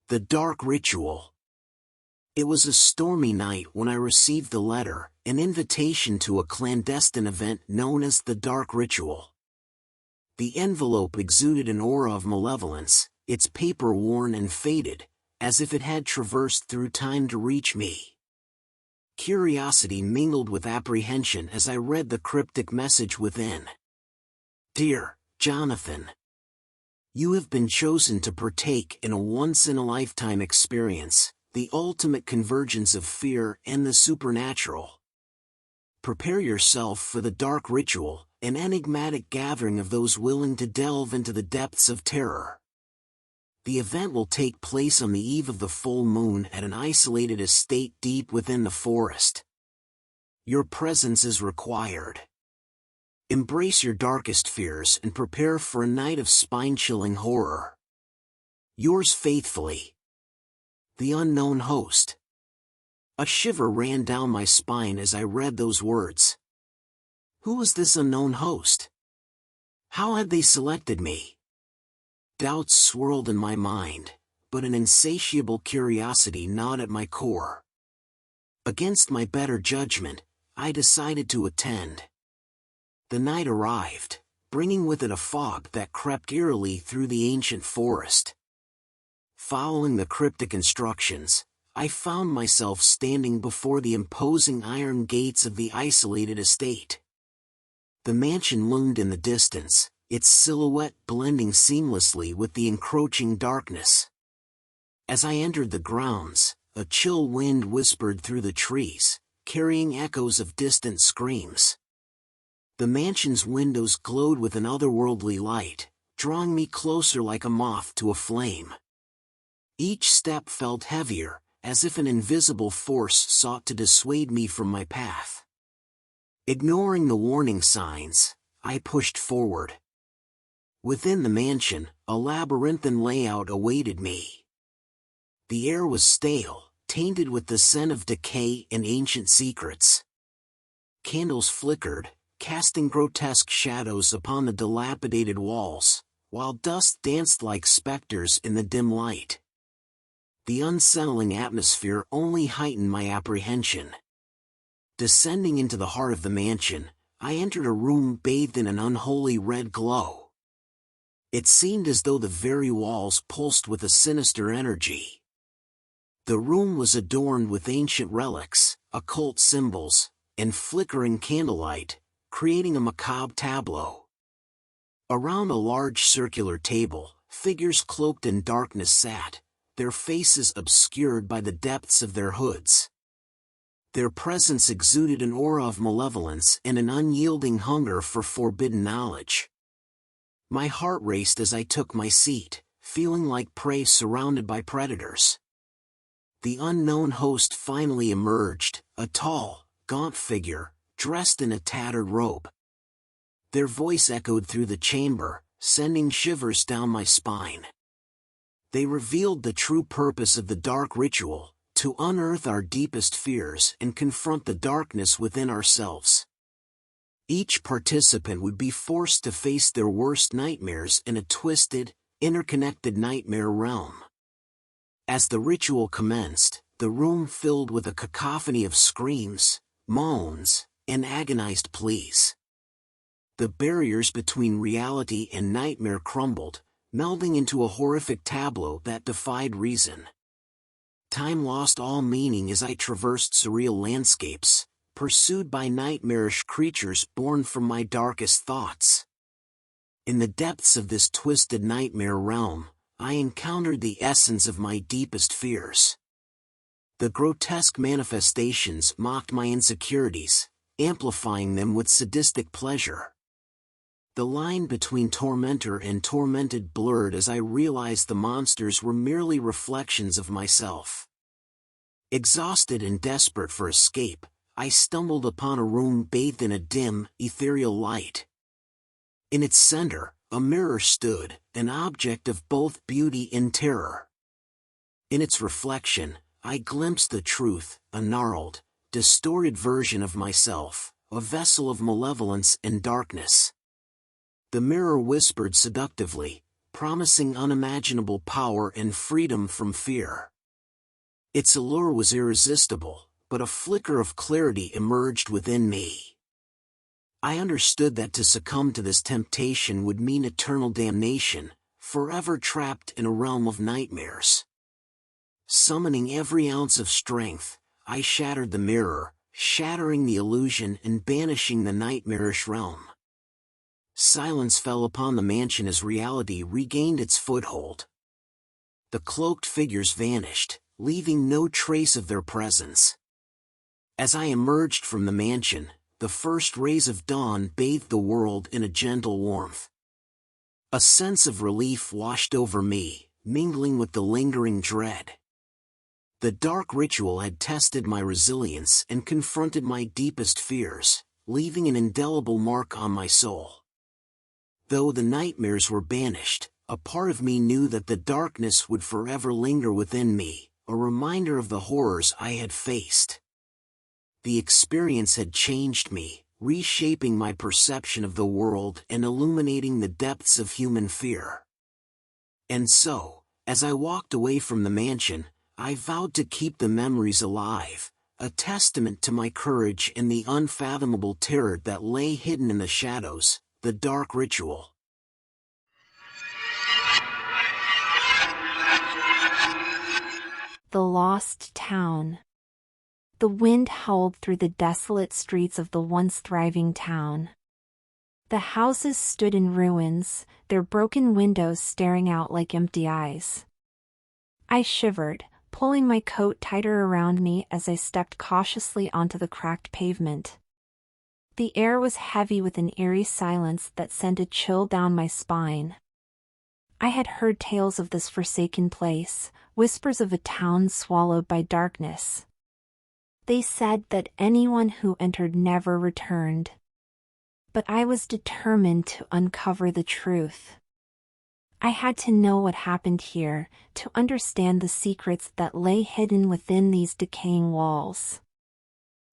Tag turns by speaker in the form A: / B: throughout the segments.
A: The Dark Ritual. It was a stormy night when I received the letter, an invitation to a clandestine event known as the Dark Ritual. The envelope exuded an aura of malevolence, its paper worn and faded, as if it had traversed through time to reach me. Curiosity mingled with apprehension as I read the cryptic message within. Dear Jonathan, you have been chosen to partake in a once-in-a-lifetime experience, the ultimate convergence of fear and the supernatural. Prepare yourself for the Dark Ritual, an enigmatic gathering of those willing to delve into the depths of terror. The event will take place on the eve of the full moon at an isolated estate deep within the forest. Your presence is required. Embrace your darkest fears and prepare for a night of spine-chilling horror. Yours faithfully, the unknown host. A shiver ran down my spine as I read those words. Who was this unknown host? How had they selected me? Doubts swirled in my mind, but an insatiable curiosity gnawed at my core. Against my better judgment, I decided to attend. The night arrived, bringing with it a fog that crept eerily through the ancient forest. Following the cryptic instructions, I found myself standing before the imposing iron gates of the isolated estate. The mansion loomed in the distance, its silhouette blending seamlessly with the encroaching darkness. As I entered the grounds, a chill wind whispered through the trees, carrying echoes of distant screams. The mansion's windows glowed with an otherworldly light, drawing me closer like a moth to a flame. Each step felt heavier, as if an invisible force sought to dissuade me from my path. Ignoring the warning signs, I pushed forward. Within the mansion, a labyrinthine layout awaited me. The air was stale, tainted with the scent of decay and ancient secrets. Candles flickered, casting grotesque shadows upon the dilapidated walls, while dust danced like specters in the dim light. The unsettling atmosphere only heightened my apprehension. Descending into the heart of the mansion, I entered a room bathed in an unholy red glow. It seemed as though the very walls pulsed with a sinister energy. The room was adorned with ancient relics, occult symbols, and flickering candlelight, creating a macabre tableau. Around a large circular table, figures cloaked in darkness sat, their faces obscured by the depths of their hoods. Their presence exuded an aura of malevolence and an unyielding hunger for forbidden knowledge. My heart raced as I took my seat, feeling like prey surrounded by predators. The unknown host finally emerged, a tall, gaunt figure, dressed in a tattered robe. Their voice echoed through the chamber, sending shivers down my spine. They revealed the true purpose of the Dark Ritual, to unearth our deepest fears and confront the darkness within ourselves. Each participant would be forced to face their worst nightmares in a twisted, interconnected nightmare realm. As the ritual commenced, the room filled with a cacophony of screams, moans, and agonized pleas. The barriers between reality and nightmare crumbled, melding into a horrific tableau that defied reason. Time lost all meaning as I traversed surreal landscapes, pursued by nightmarish creatures born from my darkest thoughts. In the depths of this twisted nightmare realm, I encountered the essence of my deepest fears. The grotesque manifestations mocked my insecurities, amplifying them with sadistic pleasure. The line between tormentor and tormented blurred as I realized the monsters were merely reflections of myself. Exhausted and desperate for escape, I stumbled upon a room bathed in a dim, ethereal light. In its center, a mirror stood, an object of both beauty and terror. In its reflection, I glimpsed the truth, a gnarled, distorted version of myself, a vessel of malevolence and darkness. The mirror whispered seductively, promising unimaginable power and freedom from fear. Its allure was irresistible, but a flicker of clarity emerged within me. I understood that to succumb to this temptation would mean eternal damnation, forever trapped in a realm of nightmares. Summoning every ounce of strength, I shattered the mirror, shattering the illusion and banishing the nightmarish realm. Silence fell upon the mansion as reality regained its foothold. The cloaked figures vanished, leaving no trace of their presence. As I emerged from the mansion, the first rays of dawn bathed the world in a gentle warmth. A sense of relief washed over me, mingling with the lingering dread. The dark ritual had tested my resilience and confronted my deepest fears, leaving an indelible mark on my soul. Though the nightmares were banished, a part of me knew that the darkness would forever linger within me, a reminder of the horrors I had faced. The experience had changed me, reshaping my perception of the world and illuminating the depths of human fear. And so, as I walked away from the mansion, I vowed to keep the memories alive, a testament to my courage and the unfathomable terror that lay hidden in the shadows, the dark ritual.
B: The Lost Town. The wind howled through the desolate streets of the once thriving town. The houses stood in ruins, their broken windows staring out like empty eyes. I shivered, pulling my coat tighter around me as I stepped cautiously onto the cracked pavement. The air was heavy with an eerie silence that sent a chill down my spine. I had heard tales of this forsaken place, whispers of a town swallowed by darkness. They said that anyone who entered never returned. But I was determined to uncover the truth. I had to know what happened here, to understand the secrets that lay hidden within these decaying walls.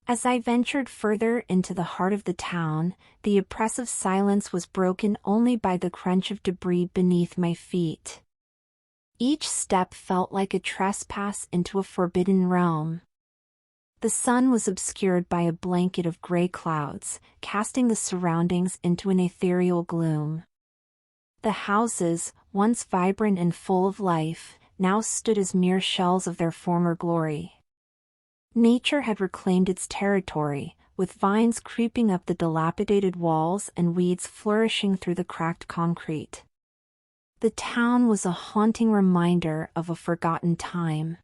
B: As I ventured further into the heart of the town, the oppressive silence was broken only by the crunch of debris beneath my feet. Each step felt like a trespass into a forbidden realm. The sun was obscured by a blanket of gray clouds, casting the surroundings into an ethereal gloom. The houses, once vibrant and full of life, now stood as mere shells of their former glory. Nature had reclaimed its territory, with vines creeping up the dilapidated walls and weeds flourishing through the cracked concrete. The town was a haunting reminder of a forgotten time.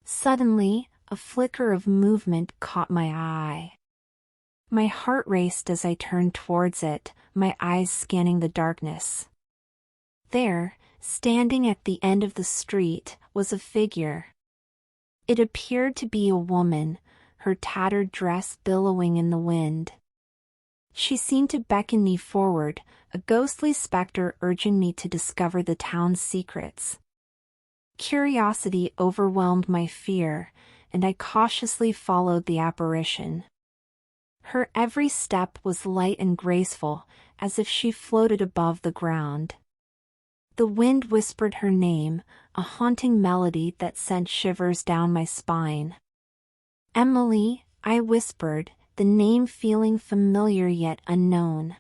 B: Suddenly, a flicker of movement caught my eye. My heart raced as I turned towards it, my eyes scanning the darkness. There, standing at the end of the street, was a figure. It appeared to be a woman, her tattered dress billowing in the wind. She seemed to beckon me forward, a ghostly specter urging me to discover the town's secrets. Curiosity overwhelmed my fear, and I cautiously followed the apparition. Her every step was light and graceful, as if she floated above the ground. The wind whispered her name, a haunting melody that sent shivers down my spine. "Emily," I whispered, the name feeling familiar yet unknown.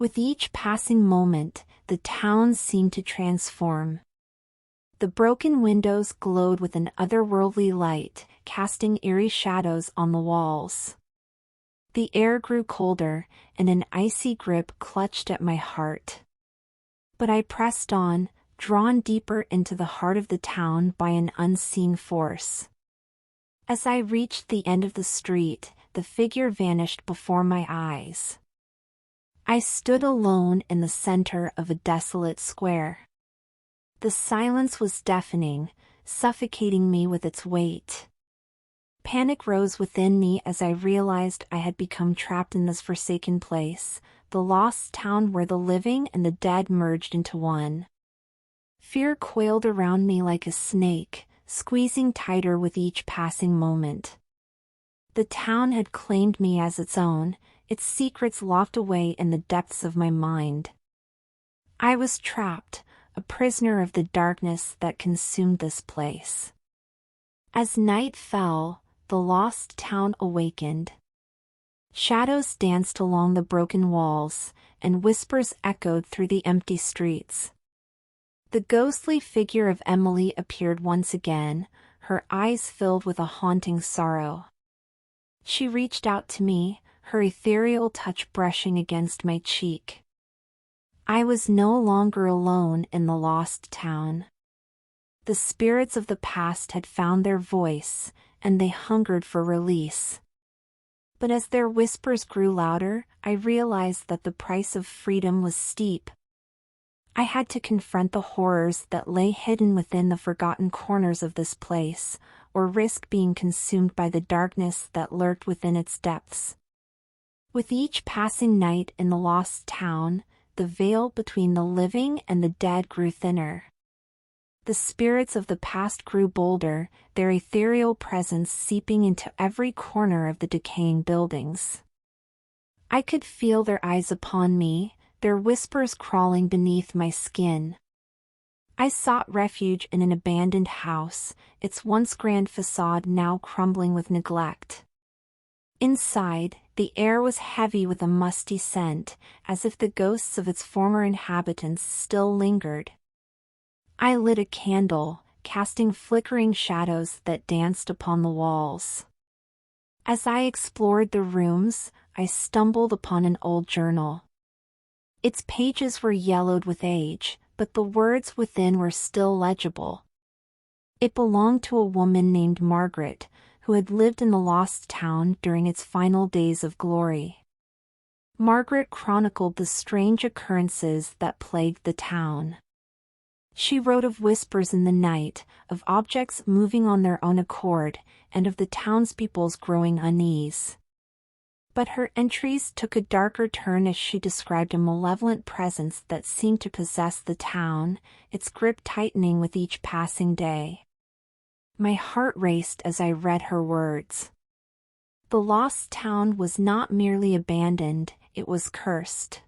B: With each passing moment, the town seemed to transform. The broken windows glowed with an otherworldly light, casting eerie shadows on the walls. The air grew colder, and an icy grip clutched at my heart. But I pressed on, drawn deeper into the heart of the town by an unseen force. As I reached the end of the street, the figure vanished before my eyes. I stood alone in the center of a desolate square. The silence was deafening, suffocating me with its weight. Panic rose within me as I realized I had become trapped in this forsaken place, the lost town where the living and the dead merged into one. Fear coiled around me like a snake, squeezing tighter with each passing moment. The town had claimed me as its own, its secrets locked away in the depths of my mind. I was trapped, a prisoner of the darkness that consumed this place. As night fell, the lost town awakened. Shadows danced along the broken walls, and whispers echoed through the empty streets. The ghostly figure of Emily appeared once again, her eyes filled with a haunting sorrow. She reached out to me, her ethereal touch brushing against my cheek. I was no longer alone in the lost town. The spirits of the past had found their voice, and they hungered for release. But as their whispers grew louder, I realized that the price of freedom was steep. I had to confront the horrors that lay hidden within the forgotten corners of this place, or risk being consumed by the darkness that lurked within its depths. With each passing night in the lost town, the veil between the living and the dead grew thinner. The spirits of the past grew bolder, their ethereal presence seeping into every corner of the decaying buildings. I could feel their eyes upon me, their whispers crawling beneath my skin. I sought refuge in an abandoned house, its once grand facade now crumbling with neglect. Inside, the air was heavy with a musty scent, as if the ghosts of its former inhabitants still lingered. I lit a candle, casting flickering shadows that danced upon the walls. As I explored the rooms, I stumbled upon an old journal. Its pages were yellowed with age, but the words within were still legible. It belonged to a woman named Margaret, who had lived in the lost town during its final days of glory. Margaret chronicled the strange occurrences that plagued the town. She wrote of whispers in the night, of objects moving on their own accord, and of the townspeople's growing unease. But her entries took a darker turn as she described a malevolent presence that seemed to possess the town, its grip tightening with each passing day. My heart raced as I read her words. The lost town was not merely abandoned, it was cursed.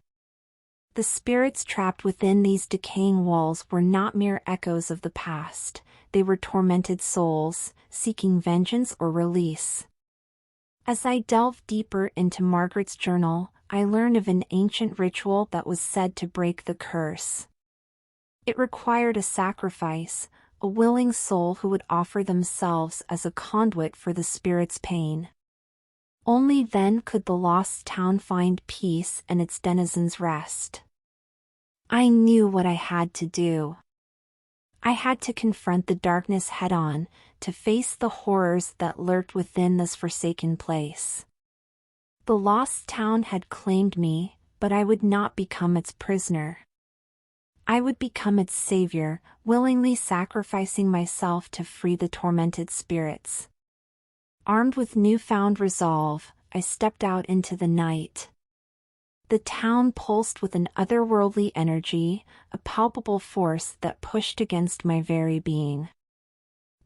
B: The spirits trapped within these decaying walls were not mere echoes of the past, they were tormented souls, seeking vengeance or release. As I delved deeper into Margaret's journal, I learned of an ancient ritual that was said to break the curse. It required a sacrifice, a willing soul who would offer themselves as a conduit for the spirit's pain. Only then could the lost town find peace and its denizens rest. I knew what I had to do. I had to confront the darkness head-on, to face the horrors that lurked within this forsaken place. The lost town had claimed me, but I would not become its prisoner. I would become its savior, willingly sacrificing myself to free the tormented spirits. Armed with newfound resolve, I stepped out into the night. The town pulsed with an otherworldly energy, a palpable force that pushed against my very being.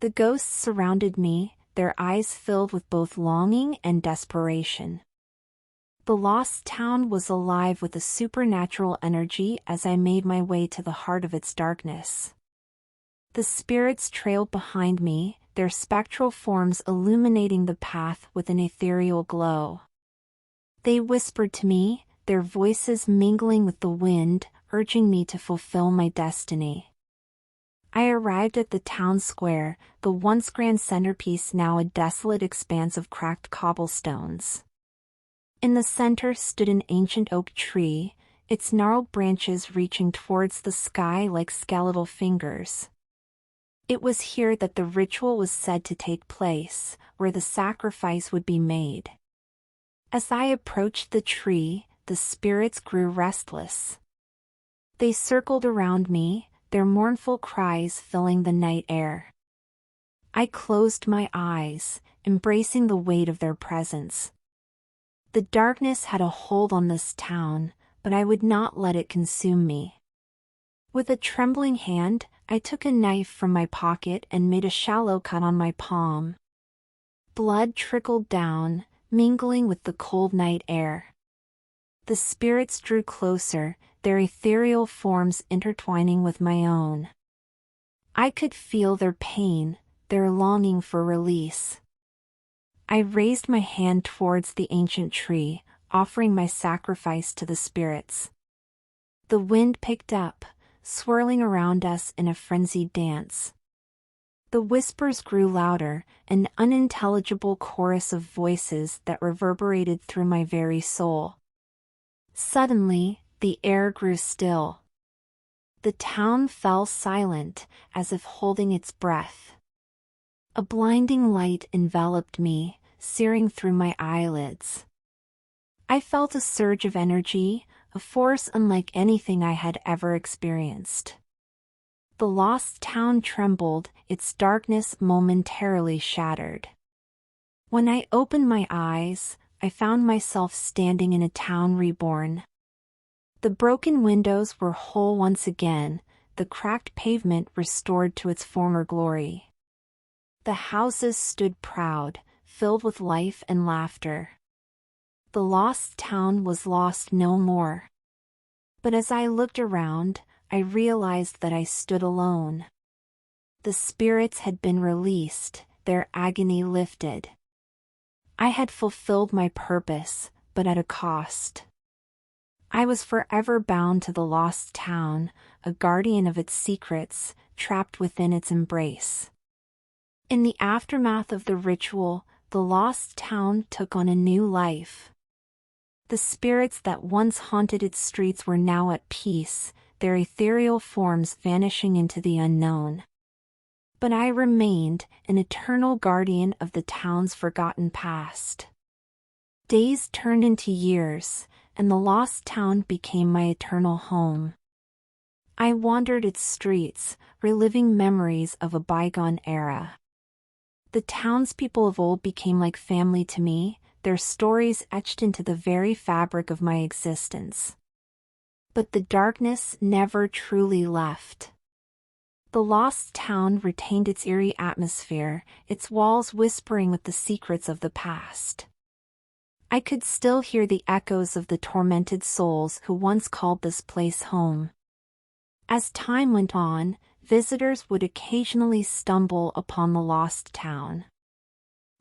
B: The ghosts surrounded me, their eyes filled with both longing and desperation. The lost town was alive with a supernatural energy as I made my way to the heart of its darkness. The spirits trailed behind me, their spectral forms illuminating the path with an ethereal glow. They whispered to me, their voices mingling with the wind, urging me to fulfill my destiny. I arrived at the town square, the once grand centerpiece now a desolate expanse of cracked cobblestones. In the center stood an ancient oak tree, its gnarled branches reaching towards the sky like skeletal fingers. It was here that the ritual was said to take place, where the sacrifice would be made. As I approached the tree, the spirits grew restless. They circled around me, their mournful cries filling the night air. I closed my eyes, embracing the weight of their presence. The darkness had a hold on this town, but I would not let it consume me. With a trembling hand, I took a knife from my pocket and made a shallow cut on my palm. Blood trickled down, mingling with the cold night air. The spirits drew closer, their ethereal forms intertwining with my own. I could feel their pain, their longing for release. I raised my hand towards the ancient tree, offering my sacrifice to the spirits. The wind picked up, swirling around us in a frenzied dance. The whispers grew louder, an unintelligible chorus of voices that reverberated through my very soul. Suddenly, the air grew still. The town fell silent, as if holding its breath. A blinding light enveloped me, searing through my eyelids. I felt a surge of energy, a force unlike anything I had ever experienced. The lost town trembled, its darkness momentarily shattered. When I opened my eyes, I found myself standing in a town reborn. The broken windows were whole once again, the cracked pavement restored to its former glory. The houses stood proud, filled with life and laughter. The lost town was lost no more. But as I looked around, I realized that I stood alone. The spirits had been released, their agony lifted. I had fulfilled my purpose, but at a cost. I was forever bound to the lost town, a guardian of its secrets, trapped within its embrace. In the aftermath of the ritual, the lost town took on a new life. The spirits that once haunted its streets were now at peace, their ethereal forms vanishing into the unknown. But I remained, an eternal guardian of the town's forgotten past. Days turned into years, and the lost town became my eternal home. I wandered its streets, reliving memories of a bygone era. The townspeople of old became like family to me, their stories etched into the very fabric of my existence. But the darkness never truly left. The lost town retained its eerie atmosphere, its walls whispering with the secrets of the past. I could still hear the echoes of the tormented souls who once called this place home. As time went on, visitors would occasionally stumble upon the lost town.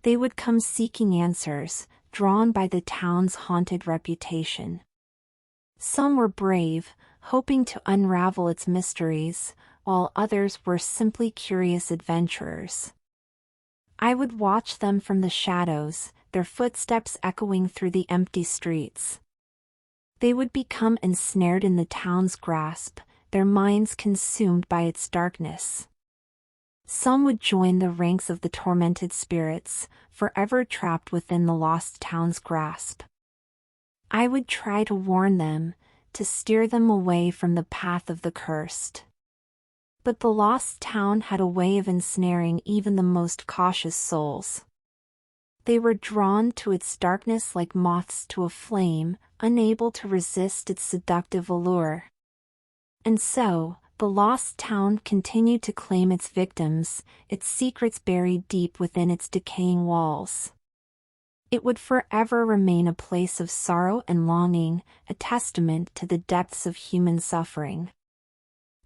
B: They would come seeking answers, drawn by the town's haunted reputation. Some were brave, hoping to unravel its mysteries, while others were simply curious adventurers. I would watch them from the shadows, their footsteps echoing through the empty streets. They would become ensnared in the town's grasp, their minds consumed by its darkness. Some would join the ranks of the tormented spirits, forever trapped within the lost town's grasp. I would try to warn them, to steer them away from the path of the cursed. But the lost town had a way of ensnaring even the most cautious souls. They were drawn to its darkness like moths to a flame, unable to resist its seductive allure. And so, the lost town continued to claim its victims, its secrets buried deep within its decaying walls. It would forever remain a place of sorrow and longing, a testament to the depths of human suffering.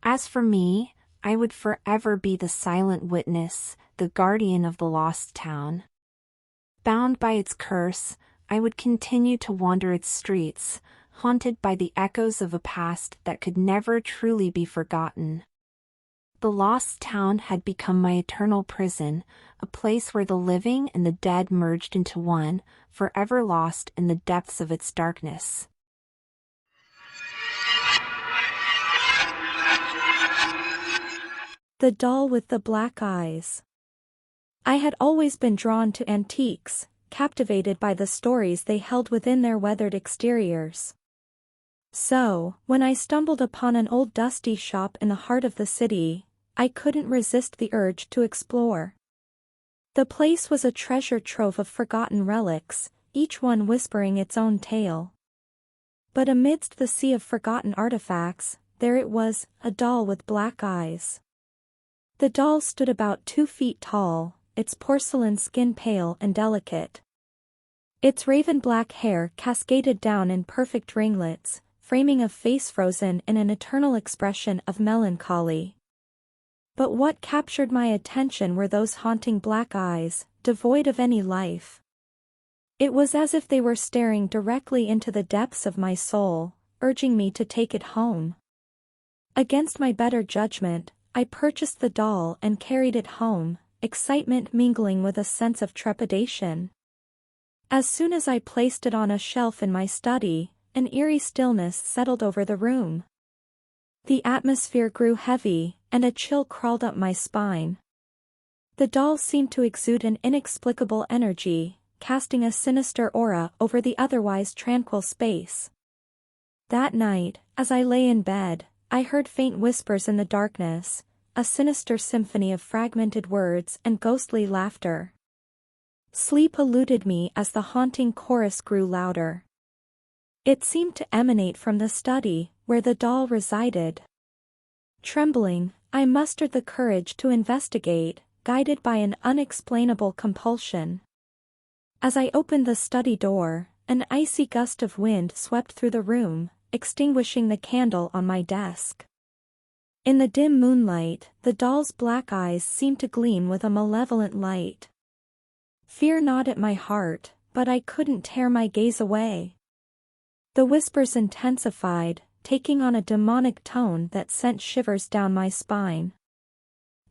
B: As for me, I would forever be the silent witness, the guardian of the lost town. Bound by its curse, I would continue to wander its streets, haunted by the echoes of a past that could never truly be forgotten. The lost town had become my eternal prison, a place where the living and the dead merged into one, forever lost in the depths of its darkness.
C: The doll with the black eyes. I had always been drawn to antiques, captivated by the stories they held within their weathered exteriors. So, when I stumbled upon an old dusty shop in the heart of the city, I couldn't resist the urge to explore. The place was a treasure trove of forgotten relics, each one whispering its own tale. But amidst the sea of forgotten artifacts, there it was, a doll with black eyes. The doll stood about 2 feet tall, its porcelain skin pale and delicate. Its raven black hair cascaded down in perfect ringlets, framing a face frozen in an eternal expression of melancholy. But what captured my attention were those haunting black eyes, devoid of any life. It was as if they were staring directly into the depths of my soul, urging me to take it home. Against my better judgment, I purchased the doll and carried it home, excitement mingling with a sense of trepidation. As soon as I placed it on a shelf in my study, an eerie stillness settled over the room. The atmosphere grew heavy, and a chill crawled up my spine. The doll seemed to exude an inexplicable energy, casting a sinister aura over the otherwise tranquil space. That night, as I lay in bed, I heard faint whispers in the darkness, a sinister symphony of fragmented words and ghostly laughter. Sleep eluded me as the haunting chorus grew louder. It seemed to emanate from the study, where the doll resided. Trembling, I mustered the courage to investigate, guided by an unexplainable compulsion. As I opened the study door, an icy gust of wind swept through the room, extinguishing the candle on my desk. In the dim moonlight, the doll's black eyes seemed to gleam with a malevolent light. Fear gnawed at my heart, but I couldn't tear my gaze away. The whispers intensified, taking on a demonic tone that sent shivers down my spine.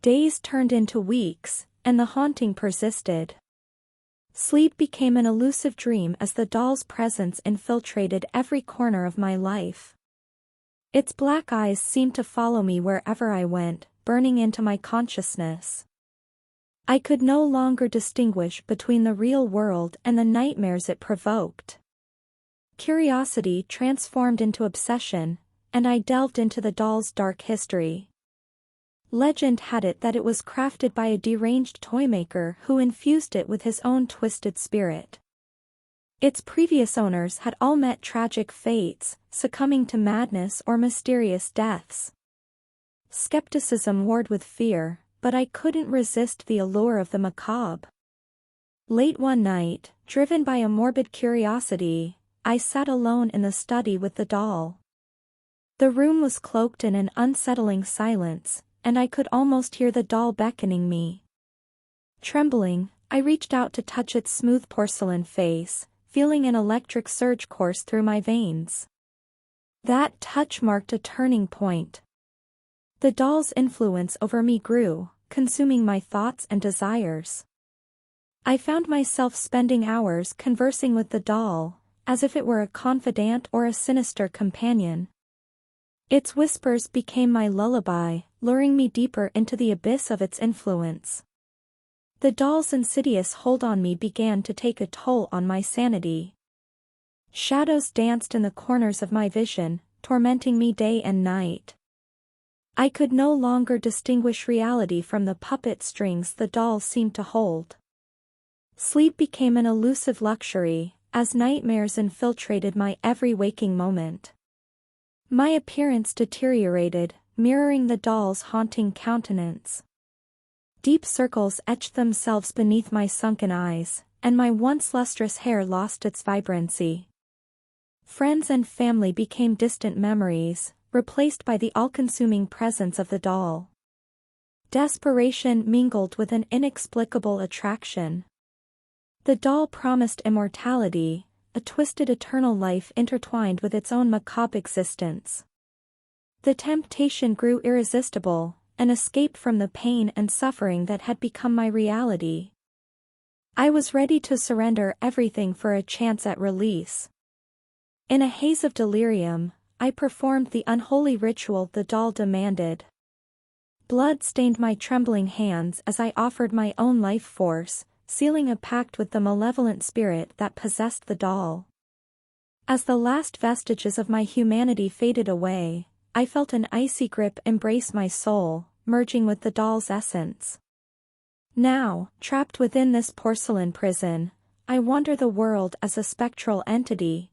C: Days turned into weeks, and the haunting persisted. Sleep became an elusive dream as the doll's presence infiltrated every corner of my life. Its black eyes seemed to follow me wherever I went, burning into my consciousness. I could no longer distinguish between the real world and the nightmares it provoked. Curiosity transformed into obsession, and I delved into the doll's dark history. Legend had it that it was crafted by a deranged toymaker who infused it with his own twisted spirit. Its previous owners had all met tragic fates, succumbing to madness or mysterious deaths. Skepticism warred with fear, but I couldn't resist the allure of the macabre. Late one night, driven by a morbid curiosity, I sat alone in the study with the doll. The room was cloaked in an unsettling silence, and I could almost hear the doll beckoning me. Trembling, I reached out to touch its smooth porcelain face, feeling an electric surge course through my veins. That touch marked a turning point. The doll's influence over me grew, consuming my thoughts and desires. I found myself spending hours conversing with the doll, as if it were a confidant or a sinister companion. Its whispers became my lullaby, luring me deeper into the abyss of its influence. The doll's insidious hold on me began to take a toll on my sanity. Shadows danced in the corners of my vision, tormenting me day and night. I could no longer distinguish reality from the puppet strings the doll seemed to hold. Sleep became an elusive luxury, as nightmares infiltrated my every waking moment. My appearance deteriorated, mirroring the doll's haunting countenance. Deep circles etched themselves beneath my sunken eyes, and my once lustrous hair lost its vibrancy. Friends and family became distant memories, replaced by the all-consuming presence of the doll. Desperation mingled with an inexplicable attraction. The doll promised immortality, a twisted eternal life intertwined with its own macabre existence. The temptation grew irresistible, an escape from the pain and suffering that had become my reality. I was ready to surrender everything for a chance at release. In a haze of delirium, I performed the unholy ritual the doll demanded. Blood stained my trembling hands as I offered my own life force, sealing a pact with the malevolent spirit that possessed the doll. As the last vestiges of my humanity faded away, I felt an icy grip embrace my soul, merging with the doll's essence. Now, trapped within this porcelain prison, I wander the world as a spectral entity.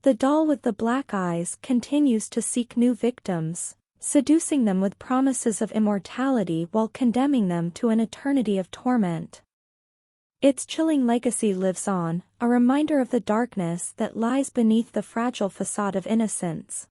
C: The doll with the black eyes continues to seek new victims, seducing them with promises of immortality while condemning them to an eternity of torment. Its chilling legacy lives on, a reminder of the darkness that lies beneath the fragile facade of innocence.